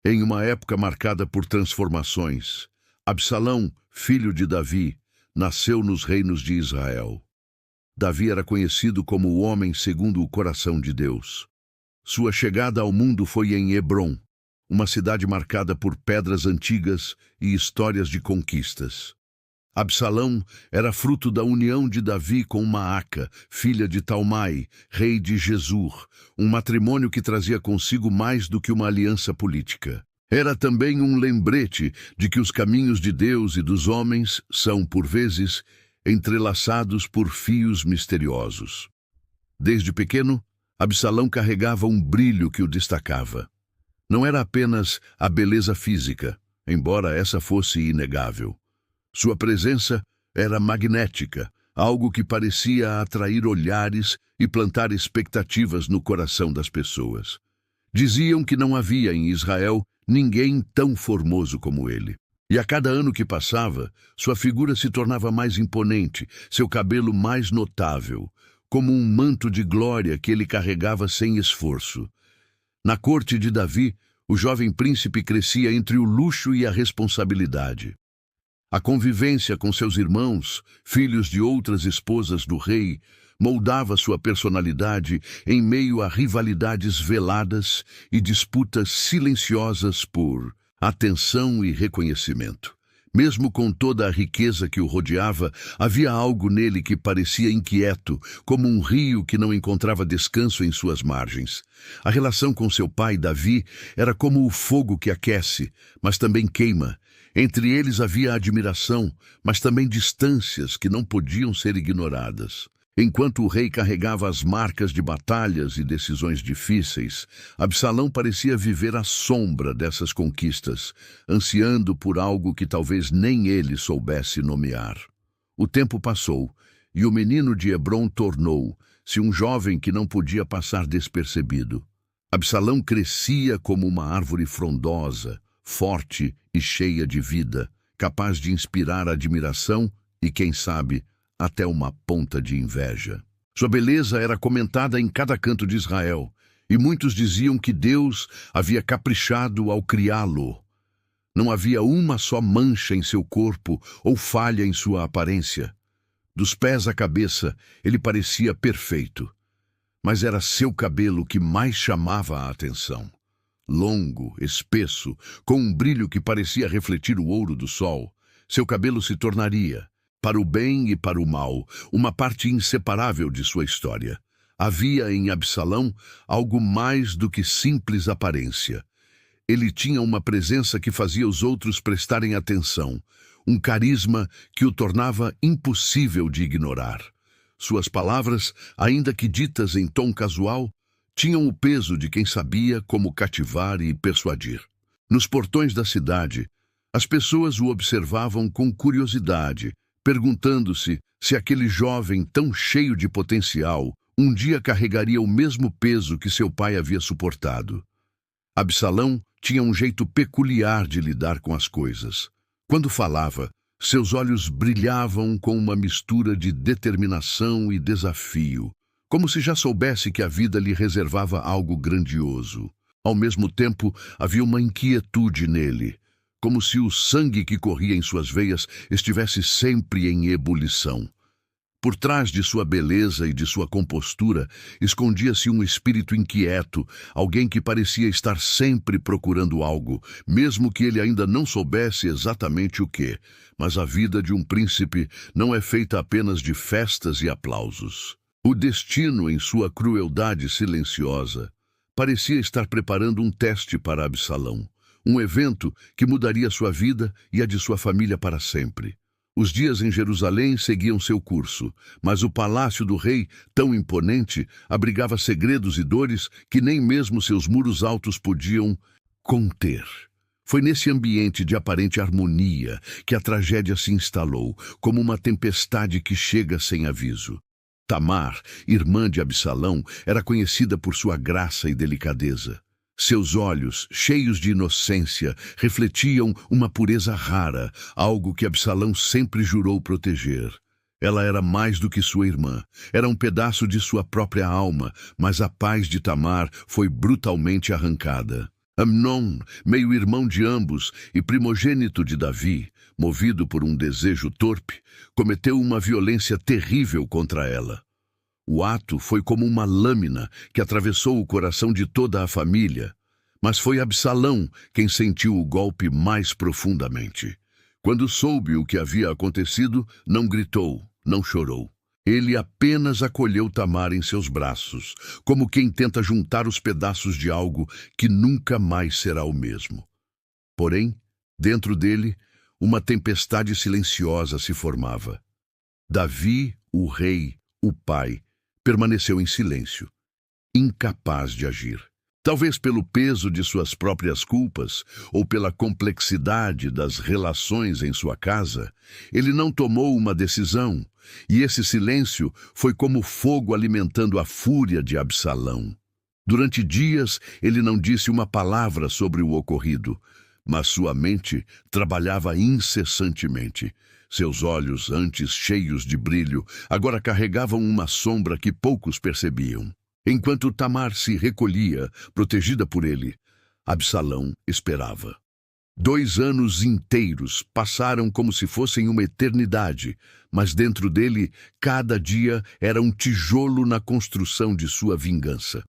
Em uma época marcada por transformações, Absalão, filho de Davi, nasceu nos reinos de Israel. Davi era conhecido como o homem segundo o coração de Deus. Sua chegada ao mundo foi em Hebrom, uma cidade marcada por pedras antigas e histórias de conquistas. Absalão era fruto da união de Davi com Maaca, filha de Talmai, rei de Gesur, um matrimônio que trazia consigo mais do que uma aliança política. Era também um lembrete de que os caminhos de Deus e dos homens são, por vezes, entrelaçados por fios misteriosos. Desde pequeno, Absalão carregava um brilho que o destacava. Não era apenas a beleza física, embora essa fosse inegável. Sua presença era magnética, algo que parecia atrair olhares e plantar expectativas no coração das pessoas. Diziam que não havia em Israel ninguém tão formoso como ele. E a cada ano que passava, sua figura se tornava mais imponente, seu cabelo mais notável, como um manto de glória que ele carregava sem esforço. Na corte de Davi, o jovem príncipe crescia entre o luxo e a responsabilidade. A convivência com seus irmãos, filhos de outras esposas do rei, moldava sua personalidade em meio a rivalidades veladas e disputas silenciosas por atenção e reconhecimento. Mesmo com toda a riqueza que o rodeava, havia algo nele que parecia inquieto, como um rio que não encontrava descanso em suas margens. A relação com seu pai, Davi, era como o fogo que aquece, mas também queima. Entre eles havia admiração, mas também distâncias que não podiam ser ignoradas. Enquanto o rei carregava as marcas de batalhas e decisões difíceis, Absalão parecia viver à sombra dessas conquistas, ansiando por algo que talvez nem ele soubesse nomear. O tempo passou, e o menino de Hebrom tornou-se um jovem que não podia passar despercebido. Absalão crescia como uma árvore frondosa, forte e cheia de vida, capaz de inspirar admiração e, quem sabe, até uma ponta de inveja. Sua beleza era comentada em cada canto de Israel, e muitos diziam que Deus havia caprichado ao criá-lo. Não havia uma só mancha em seu corpo ou falha em sua aparência. Dos pés à cabeça, ele parecia perfeito. Mas era seu cabelo que mais chamava a atenção. Longo, espesso, com um brilho que parecia refletir o ouro do sol, seu cabelo se tornaria, para o bem e para o mal, uma parte inseparável de sua história. Havia em Absalão algo mais do que simples aparência. Ele tinha uma presença que fazia os outros prestarem atenção, um carisma que o tornava impossível de ignorar. Suas palavras, ainda que ditas em tom casual, tinham o peso de quem sabia como cativar e persuadir. Nos portões da cidade, as pessoas o observavam com curiosidade, perguntando-se se aquele jovem tão cheio de potencial um dia carregaria o mesmo peso que seu pai havia suportado. Absalão tinha um jeito peculiar de lidar com as coisas. Quando falava, seus olhos brilhavam com uma mistura de determinação e desafio, como se já soubesse que a vida lhe reservava algo grandioso. Ao mesmo tempo, havia uma inquietude nele, como se o sangue que corria em suas veias estivesse sempre em ebulição. Por trás de sua beleza e de sua compostura, escondia-se um espírito inquieto, alguém que parecia estar sempre procurando algo, mesmo que ele ainda não soubesse exatamente o que. Mas a vida de um príncipe não é feita apenas de festas e aplausos. O destino, em sua crueldade silenciosa, parecia estar preparando um teste para Absalão, um evento que mudaria sua vida e a de sua família para sempre. Os dias em Jerusalém seguiam seu curso, mas o palácio do rei, tão imponente, abrigava segredos e dores que nem mesmo seus muros altos podiam conter. Foi nesse ambiente de aparente harmonia que a tragédia se instalou, como uma tempestade que chega sem aviso. Tamar, irmã de Absalão, era conhecida por sua graça e delicadeza. Seus olhos, cheios de inocência, refletiam uma pureza rara, algo que Absalão sempre jurou proteger. Ela era mais do que sua irmã, era um pedaço de sua própria alma, mas a paz de Tamar foi brutalmente arrancada. Amnon, meio-irmão de ambos e primogênito de Davi, movido por um desejo torpe, cometeu uma violência terrível contra ela. O ato foi como uma lâmina que atravessou o coração de toda a família, mas foi Absalão quem sentiu o golpe mais profundamente. Quando soube o que havia acontecido, não gritou, não chorou. Ele apenas acolheu Tamar em seus braços, como quem tenta juntar os pedaços de algo que nunca mais será o mesmo. Porém, dentro dele, uma tempestade silenciosa se formava. Davi, o rei, o pai, permaneceu em silêncio, incapaz de agir. Talvez pelo peso de suas próprias culpas ou pela complexidade das relações em sua casa, ele não tomou uma decisão, e esse silêncio foi como fogo alimentando a fúria de Absalão. Durante dias, ele não disse uma palavra sobre o ocorrido, mas sua mente trabalhava incessantemente. Seus olhos, antes cheios de brilho, agora carregavam uma sombra que poucos percebiam. Enquanto Tamar se recolhia, protegida por ele, Absalão esperava. 2 anos inteiros passaram como se fossem uma eternidade, mas dentro dele, cada dia era um tijolo na construção de sua vingança.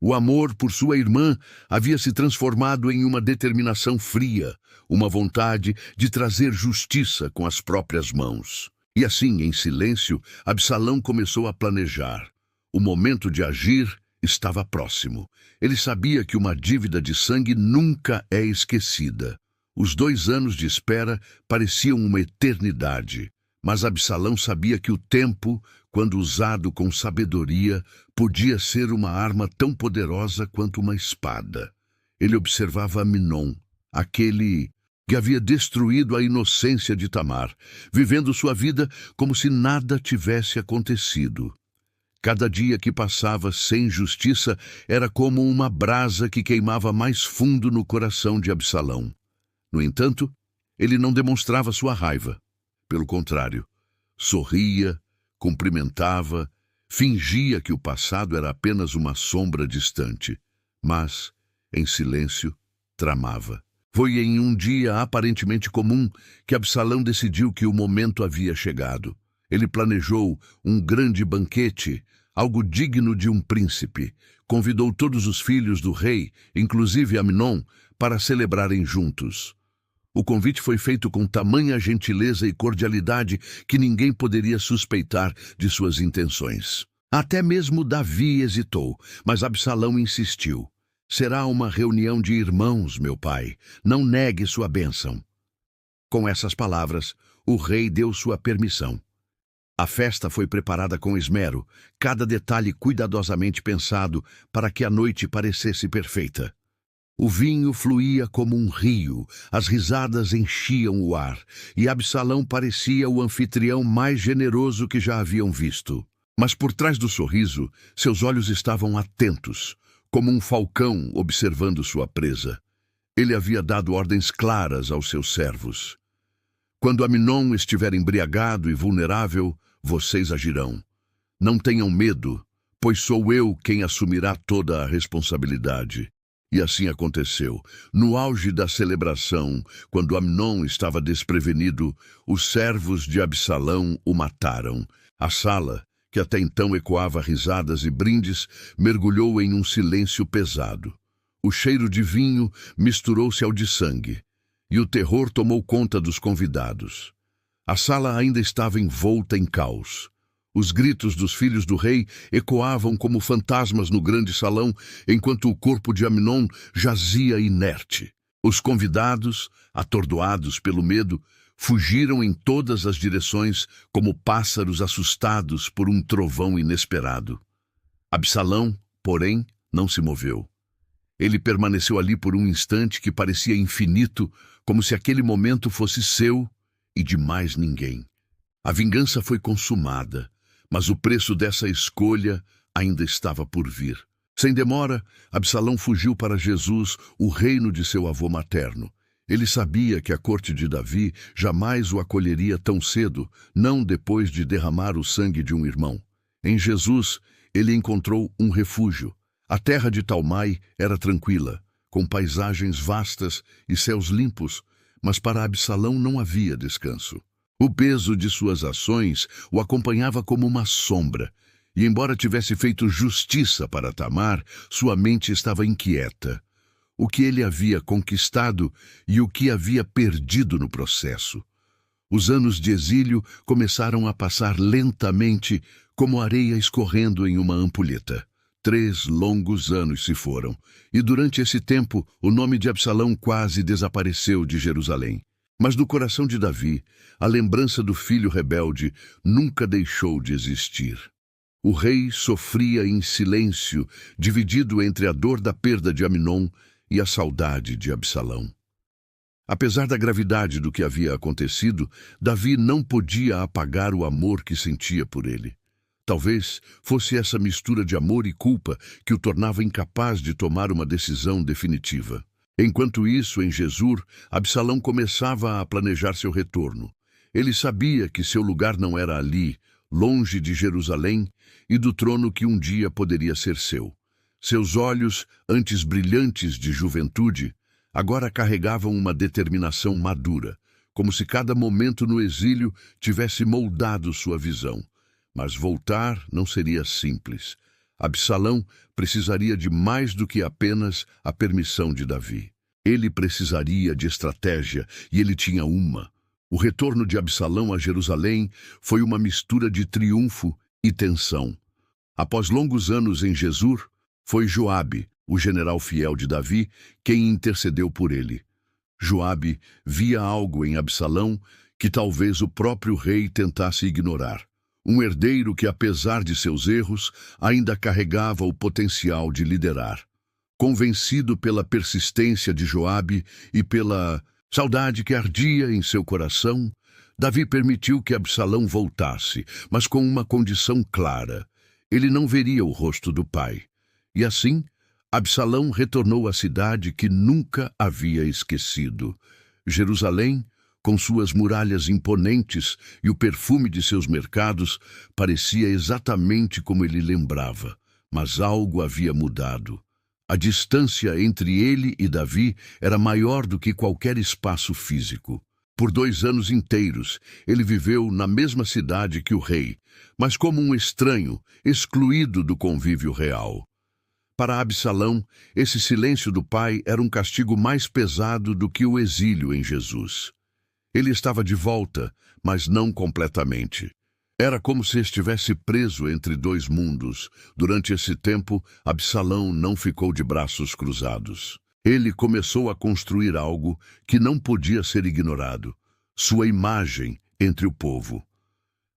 O amor por sua irmã havia se transformado em uma determinação fria, uma vontade de trazer justiça com as próprias mãos. E assim, em silêncio, Absalão começou a planejar. O momento de agir estava próximo. Ele sabia que uma dívida de sangue nunca é esquecida. Os 2 anos de espera pareciam uma eternidade, mas Absalão sabia que o tempo, quando usado com sabedoria, podia ser uma arma tão poderosa quanto uma espada. Ele observava Amnon, aquele que havia destruído a inocência de Tamar, vivendo sua vida como se nada tivesse acontecido. Cada dia que passava sem justiça era como uma brasa que queimava mais fundo no coração de Absalão. No entanto, ele não demonstrava sua raiva. Pelo contrário, sorria, cumprimentava, fingia que o passado era apenas uma sombra distante, mas, em silêncio, tramava. Foi em um dia aparentemente comum que Absalão decidiu que o momento havia chegado. Ele planejou um grande banquete, algo digno de um príncipe. Convidou todos os filhos do rei, inclusive Amnon, para celebrarem juntos. O convite foi feito com tamanha gentileza e cordialidade que ninguém poderia suspeitar de suas intenções. Até mesmo Davi hesitou, mas Absalão insistiu. Será uma reunião de irmãos, meu pai. Não negue sua bênção. Com essas palavras, o rei deu sua permissão. A festa foi preparada com esmero, cada detalhe cuidadosamente pensado para que a noite parecesse perfeita. O vinho fluía como um rio, as risadas enchiam o ar, e Absalão parecia o anfitrião mais generoso que já haviam visto. Mas por trás do sorriso, seus olhos estavam atentos, como um falcão observando sua presa. Ele havia dado ordens claras aos seus servos. Quando Amnon estiver embriagado e vulnerável, vocês agirão. Não tenham medo, pois sou eu quem assumirá toda a responsabilidade. E assim aconteceu. No auge da celebração, quando Amnon estava desprevenido, os servos de Absalão o mataram. A sala, que até então ecoava risadas e brindes, mergulhou em um silêncio pesado. O cheiro de vinho misturou-se ao de sangue, e o terror tomou conta dos convidados. A sala ainda estava envolta em caos. Os gritos dos filhos do rei ecoavam como fantasmas no grande salão, enquanto o corpo de Amnon jazia inerte. Os convidados, atordoados pelo medo, fugiram em todas as direções como pássaros assustados por um trovão inesperado. Absalão, porém, não se moveu. Ele permaneceu ali por um instante que parecia infinito, como se aquele momento fosse seu e de mais ninguém. A vingança foi consumada, mas o preço dessa escolha ainda estava por vir. Sem demora, Absalão fugiu para Jesus, o reino de seu avô materno. Ele sabia que a corte de Davi jamais o acolheria tão cedo, não depois de derramar o sangue de um irmão. Em Jesus, ele encontrou um refúgio. A terra de Talmai era tranquila, com paisagens vastas e céus limpos, mas para Absalão não havia descanso. O peso de suas ações o acompanhava como uma sombra, e embora tivesse feito justiça para Tamar, sua mente estava inquieta. O que ele havia conquistado e o que havia perdido no processo. Os anos de exílio começaram a passar lentamente, como areia escorrendo em uma ampulheta. 3 longos anos se foram, e durante esse tempo o nome de Absalão quase desapareceu de Jerusalém. Mas no coração de Davi, a lembrança do filho rebelde nunca deixou de existir. O rei sofria em silêncio, dividido entre a dor da perda de Amnon e a saudade de Absalão. Apesar da gravidade do que havia acontecido, Davi não podia apagar o amor que sentia por ele. Talvez fosse essa mistura de amor e culpa que o tornava incapaz de tomar uma decisão definitiva. Enquanto isso, em Gesur, Absalão começava a planejar seu retorno. Ele sabia que seu lugar não era ali, longe de Jerusalém e do trono que um dia poderia ser seu. Seus olhos, antes brilhantes de juventude, agora carregavam uma determinação madura, como se cada momento no exílio tivesse moldado sua visão. Mas voltar não seria simples. Absalão precisaria de mais do que apenas a permissão de Davi. Ele precisaria de estratégia, e ele tinha uma. O retorno de Absalão a Jerusalém foi uma mistura de triunfo e tensão. Após longos anos em Gesur, foi Joabe, o general fiel de Davi, quem intercedeu por ele. Joabe via algo em Absalão que talvez o próprio rei tentasse ignorar. Um herdeiro que, apesar de seus erros, ainda carregava o potencial de liderar. Convencido pela persistência de Joabe e pela saudade que ardia em seu coração, Davi permitiu que Absalão voltasse, mas com uma condição clara. Ele não veria o rosto do pai. E assim, Absalão retornou à cidade que nunca havia esquecido. Jerusalém, com suas muralhas imponentes e o perfume de seus mercados, parecia exatamente como ele lembrava, mas algo havia mudado. A distância entre ele e Davi era maior do que qualquer espaço físico. Por 2 anos inteiros, ele viveu na mesma cidade que o rei, mas como um estranho, excluído do convívio real. Para Absalão, esse silêncio do pai era um castigo mais pesado do que o exílio em Jesus. Ele estava de volta, mas não completamente. Era como se estivesse preso entre 2 mundos. Durante esse tempo, Absalão não ficou de braços cruzados. Ele começou a construir algo que não podia ser ignorado: sua imagem entre o povo.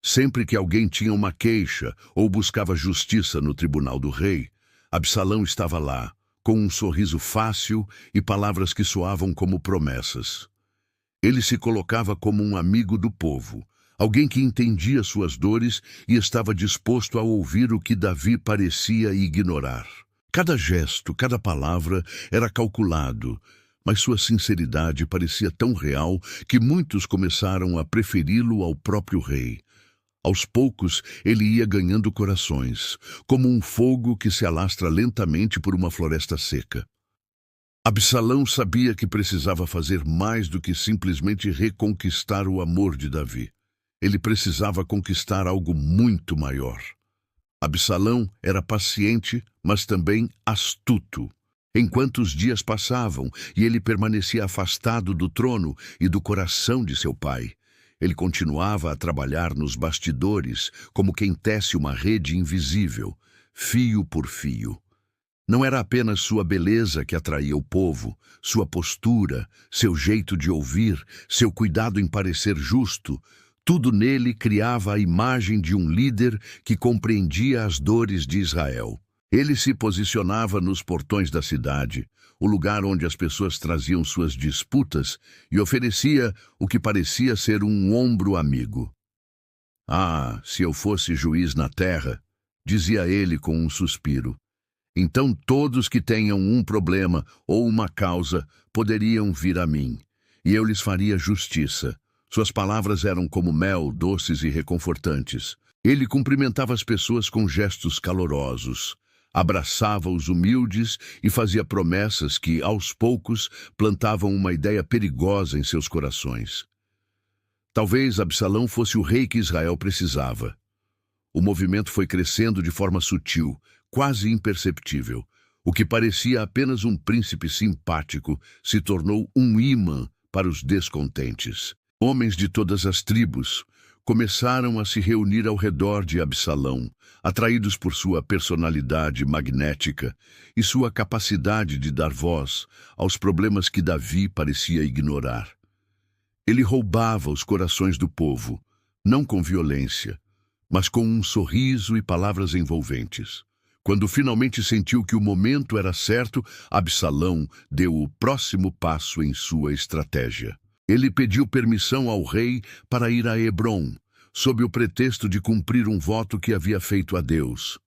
Sempre que alguém tinha uma queixa ou buscava justiça no tribunal do rei, Absalão estava lá, com um sorriso fácil e palavras que soavam como promessas. Ele se colocava como um amigo do povo, alguém que entendia suas dores e estava disposto a ouvir o que Davi parecia ignorar. Cada gesto, cada palavra era calculado, mas sua sinceridade parecia tão real que muitos começaram a preferi-lo ao próprio rei. Aos poucos, ele ia ganhando corações, como um fogo que se alastra lentamente por uma floresta seca. Absalão sabia que precisava fazer mais do que simplesmente reconquistar o amor de Davi. Ele precisava conquistar algo muito maior. Absalão era paciente, mas também astuto. Enquanto os dias passavam e ele permanecia afastado do trono e do coração de seu pai, ele continuava a trabalhar nos bastidores como quem tece uma rede invisível, fio por fio. Não era apenas sua beleza que atraía o povo, sua postura, seu jeito de ouvir, seu cuidado em parecer justo. Tudo nele criava a imagem de um líder que compreendia as dores de Israel. Ele se posicionava nos portões da cidade, o lugar onde as pessoas traziam suas disputas, e oferecia o que parecia ser um ombro amigo. "Ah, se eu fosse juiz na terra", dizia ele com um suspiro. "Então todos que tenham um problema ou uma causa poderiam vir a mim, e eu lhes faria justiça." Suas palavras eram como mel, doces e reconfortantes. Ele cumprimentava as pessoas com gestos calorosos. Abraçava os humildes e fazia promessas que, aos poucos, plantavam uma ideia perigosa em seus corações. Talvez Absalão fosse o rei que Israel precisava. O movimento foi crescendo de forma sutil, quase imperceptível. O que parecia apenas um príncipe simpático se tornou um ímã para os descontentes. Homens de todas as tribos começaram a se reunir ao redor de Absalão, atraídos por sua personalidade magnética e sua capacidade de dar voz aos problemas que Davi parecia ignorar. Ele roubava os corações do povo, não com violência, mas com um sorriso e palavras envolventes. Quando finalmente sentiu que o momento era certo, Absalão deu o próximo passo em sua estratégia. Ele pediu permissão ao rei para ir a Hebrom, sob o pretexto de cumprir um voto que havia feito a Deus.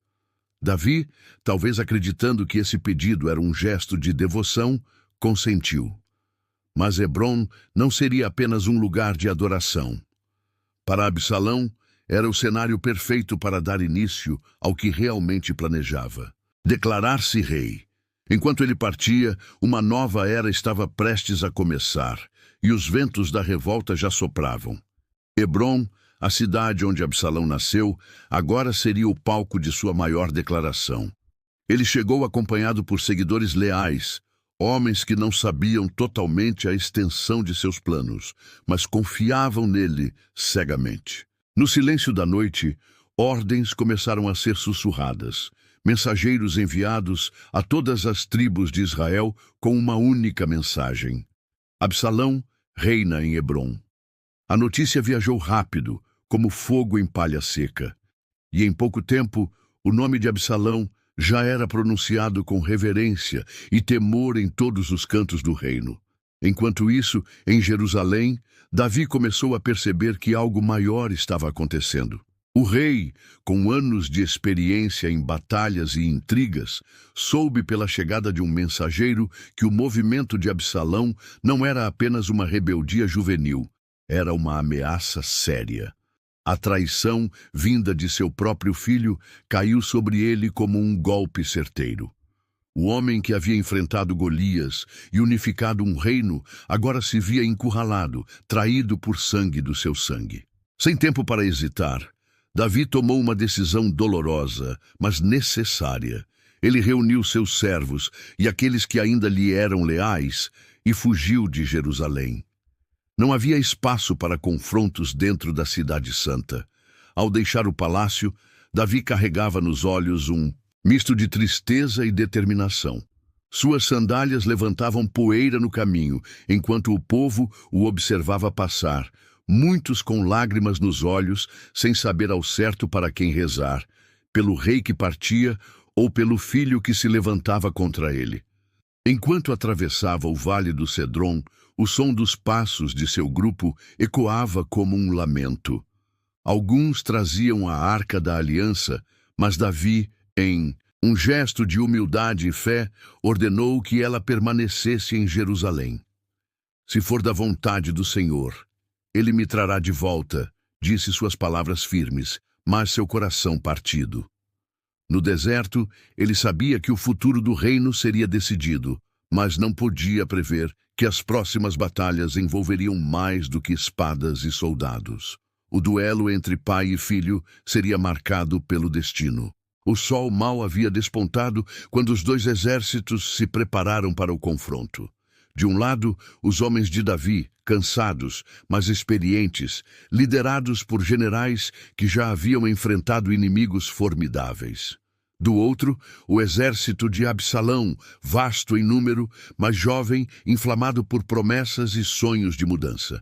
Davi, talvez acreditando que esse pedido era um gesto de devoção, consentiu. Mas Hebrom não seria apenas um lugar de adoração. Para Absalão, era o cenário perfeito para dar início ao que realmente planejava: declarar-se rei. Enquanto ele partia, uma nova era estava prestes a começar, e os ventos da revolta já sopravam. Hebrom, a cidade onde Absalão nasceu, agora seria o palco de sua maior declaração. Ele chegou acompanhado por seguidores leais, homens que não sabiam totalmente a extensão de seus planos, mas confiavam nele cegamente. No silêncio da noite, ordens começaram a ser sussurradas, mensageiros enviados a todas as tribos de Israel com uma única mensagem: Absalão reina em Hebrom. A notícia viajou rápido, como fogo em palha seca, e em pouco tempo o nome de Absalão já era pronunciado com reverência e temor em todos os cantos do reino. Enquanto isso, em Jerusalém, Davi começou a perceber que algo maior estava acontecendo. O rei, com anos de experiência em batalhas e intrigas, soube pela chegada de um mensageiro que o movimento de Absalão não era apenas uma rebeldia juvenil, era uma ameaça séria. A traição, vinda de seu próprio filho, caiu sobre ele como um golpe certeiro. O homem que havia enfrentado Golias e unificado um reino, agora se via encurralado, traído por sangue do seu sangue. Sem tempo para hesitar, Davi tomou uma decisão dolorosa, mas necessária. Ele reuniu seus servos e aqueles que ainda lhe eram leais e fugiu de Jerusalém. Não havia espaço para confrontos dentro da cidade santa. Ao deixar o palácio, Davi carregava nos olhos um misto de tristeza e determinação. Suas sandálias levantavam poeira no caminho, enquanto o povo o observava passar, muitos com lágrimas nos olhos, sem saber ao certo para quem rezar, pelo rei que partia ou pelo filho que se levantava contra ele. Enquanto atravessava o vale do Cedron, o som dos passos de seu grupo ecoava como um lamento. Alguns traziam a Arca da Aliança, mas Davi, em um gesto de humildade e fé, ordenou que ela permanecesse em Jerusalém. Se for da vontade do Senhor, ele me trará de volta, disse suas palavras firmes, mas seu coração partido. No deserto, ele sabia que o futuro do reino seria decidido, mas não podia prever que as próximas batalhas envolveriam mais do que espadas e soldados. O duelo entre pai e filho seria marcado pelo destino. O sol mal havia despontado quando os dois exércitos se prepararam para o confronto. De um lado, os homens de Davi, cansados, mas experientes, liderados por generais que já haviam enfrentado inimigos formidáveis. Do outro, o exército de Absalão, vasto em número, mas jovem, inflamado por promessas e sonhos de mudança.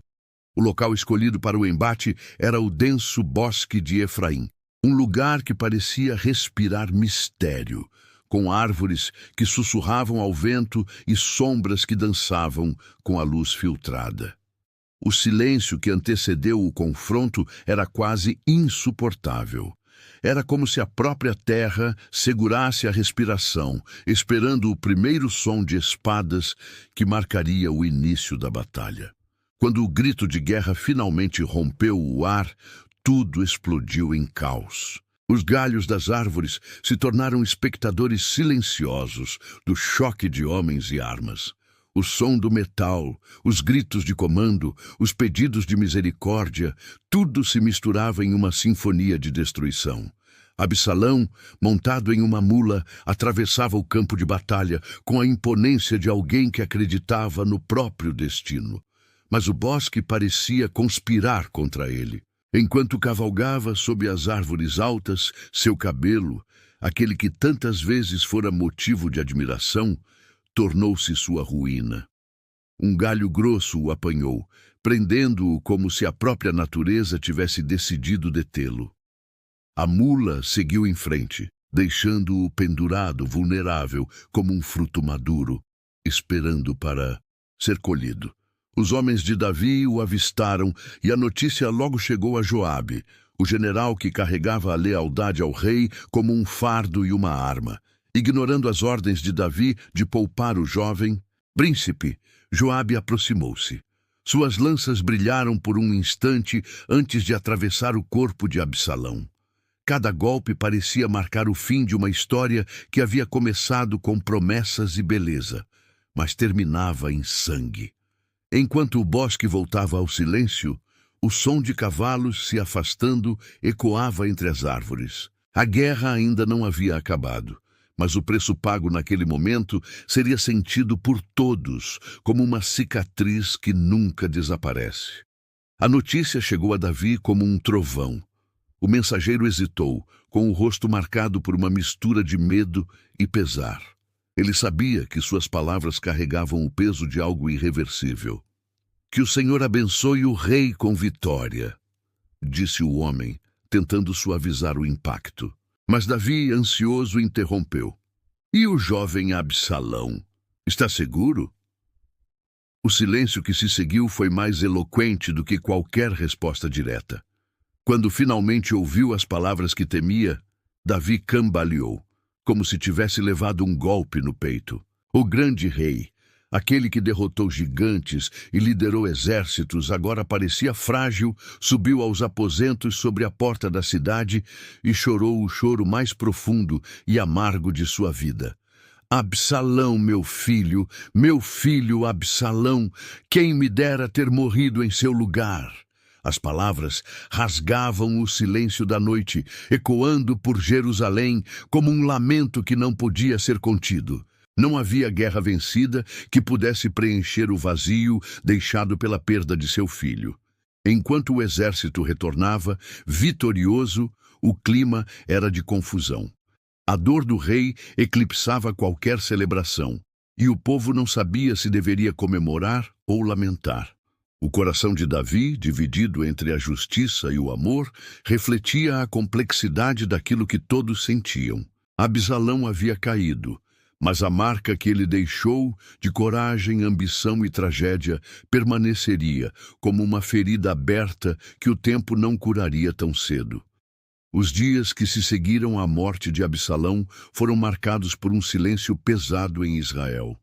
O local escolhido para o embate era o denso bosque de Efraim, um lugar que parecia respirar mistério, com árvores que sussurravam ao vento e sombras que dançavam com a luz filtrada. O silêncio que antecedeu o confronto era quase insuportável. Era como se a própria terra segurasse a respiração, esperando o primeiro som de espadas que marcaria o início da batalha. Quando o grito de guerra finalmente rompeu o ar, tudo explodiu em caos. Os galhos das árvores se tornaram espectadores silenciosos do choque de homens e armas. O som do metal, os gritos de comando, os pedidos de misericórdia, tudo se misturava em uma sinfonia de destruição. Absalão, montado em uma mula, atravessava o campo de batalha com a imponência de alguém que acreditava no próprio destino. Mas o bosque parecia conspirar contra ele. Enquanto cavalgava sob as árvores altas, seu cabelo, aquele que tantas vezes fora motivo de admiração, tornou-se sua ruína. Um galho grosso o apanhou, prendendo-o como se a própria natureza tivesse decidido detê-lo. A mula seguiu em frente, deixando-o pendurado, vulnerável, como um fruto maduro, esperando para ser colhido. Os homens de Davi o avistaram e a notícia logo chegou a Joabe, o general que carregava a lealdade ao rei como um fardo e uma arma. Ignorando as ordens de Davi de poupar o jovem príncipe, Joabe aproximou-se. Suas lanças brilharam por um instante antes de atravessar o corpo de Absalão. Cada golpe parecia marcar o fim de uma história que havia começado com promessas e beleza, mas terminava em sangue. Enquanto o bosque voltava ao silêncio, o som de cavalos se afastando ecoava entre as árvores. A guerra ainda não havia acabado, mas o preço pago naquele momento seria sentido por todos como uma cicatriz que nunca desaparece. A notícia chegou a Davi como um trovão. O mensageiro hesitou, com o rosto marcado por uma mistura de medo e pesar. Ele sabia que suas palavras carregavam o peso de algo irreversível. "Que o Senhor abençoe o rei com vitória", disse o homem, tentando suavizar o impacto. Mas Davi, ansioso, interrompeu. "E o jovem Absalão? Está seguro?" O silêncio que se seguiu foi mais eloquente do que qualquer resposta direta. Quando finalmente ouviu as palavras que temia, Davi cambaleou, como se tivesse levado um golpe no peito. O grande rei, aquele que derrotou gigantes e liderou exércitos, agora parecia frágil, subiu aos aposentos sobre a porta da cidade e chorou o choro mais profundo e amargo de sua vida. "Absalão, meu filho Absalão, quem me dera ter morrido em seu lugar." As palavras rasgavam o silêncio da noite, ecoando por Jerusalém como um lamento que não podia ser contido. Não havia guerra vencida que pudesse preencher o vazio deixado pela perda de seu filho. Enquanto o exército retornava, vitorioso, o clima era de confusão. A dor do rei eclipsava qualquer celebração, e o povo não sabia se deveria comemorar ou lamentar. O coração de Davi, dividido entre a justiça e o amor, refletia a complexidade daquilo que todos sentiam. Absalão havia caído, mas a marca que ele deixou de coragem, ambição e tragédia permaneceria como uma ferida aberta que o tempo não curaria tão cedo. Os dias que se seguiram à morte de Absalão foram marcados por um silêncio pesado em Israel.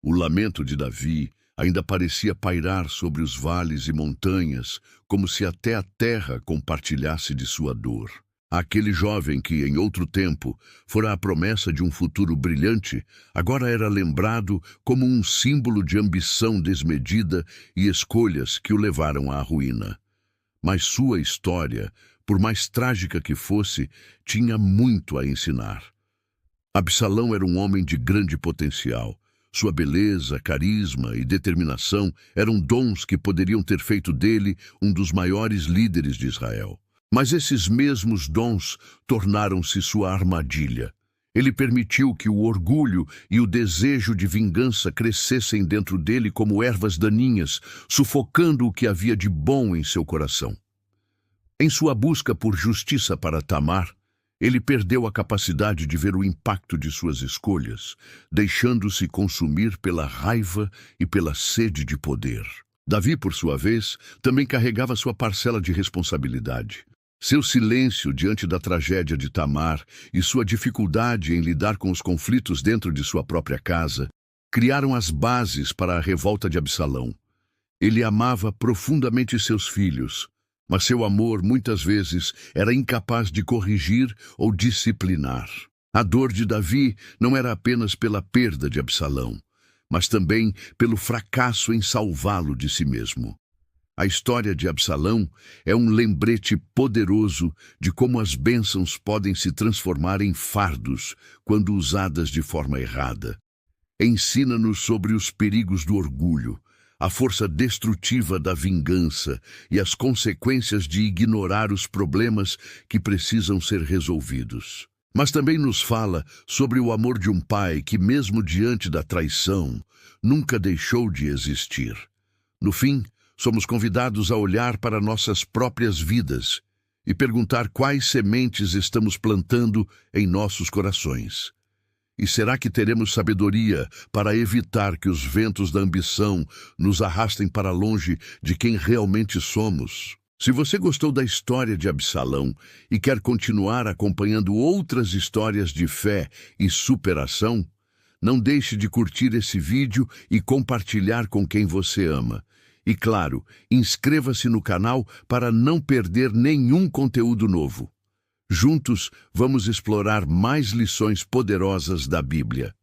O lamento de Davi ainda parecia pairar sobre os vales e montanhas, como se até a terra compartilhasse de sua dor. Aquele jovem que, em outro tempo, fora a promessa de um futuro brilhante, agora era lembrado como um símbolo de ambição desmedida e escolhas que o levaram à ruína. Mas sua história, por mais trágica que fosse, tinha muito a ensinar. Absalão era um homem de grande potencial. Sua beleza, carisma e determinação eram dons que poderiam ter feito dele um dos maiores líderes de Israel. Mas esses mesmos dons tornaram-se sua armadilha. Ele permitiu que o orgulho e o desejo de vingança crescessem dentro dele como ervas daninhas, sufocando o que havia de bom em seu coração. Em sua busca por justiça para Tamar, ele perdeu a capacidade de ver o impacto de suas escolhas, deixando-se consumir pela raiva e pela sede de poder. Davi, por sua vez, também carregava sua parcela de responsabilidade. Seu silêncio diante da tragédia de Tamar e sua dificuldade em lidar com os conflitos dentro de sua própria casa criaram as bases para a revolta de Absalão. Ele amava profundamente seus filhos, Mas seu amor, muitas vezes, era incapaz de corrigir ou disciplinar. A dor de Davi não era apenas pela perda de Absalão, mas também pelo fracasso em salvá-lo de si mesmo. A história de Absalão é um lembrete poderoso de como as bênçãos podem se transformar em fardos quando usadas de forma errada. Ensina-nos sobre os perigos do orgulho, a força destrutiva da vingança e as consequências de ignorar os problemas que precisam ser resolvidos. Mas também nos fala sobre o amor de um pai que, mesmo diante da traição, nunca deixou de existir. No fim, somos convidados a olhar para nossas próprias vidas e perguntar quais sementes estamos plantando em nossos corações. E será que teremos sabedoria para evitar que os ventos da ambição nos arrastem para longe de quem realmente somos? Se você gostou da história de Absalão e quer continuar acompanhando outras histórias de fé e superação, não deixe de curtir esse vídeo e compartilhar com quem você ama. E claro, inscreva-se no canal para não perder nenhum conteúdo novo. Juntos, vamos explorar mais lições poderosas da Bíblia.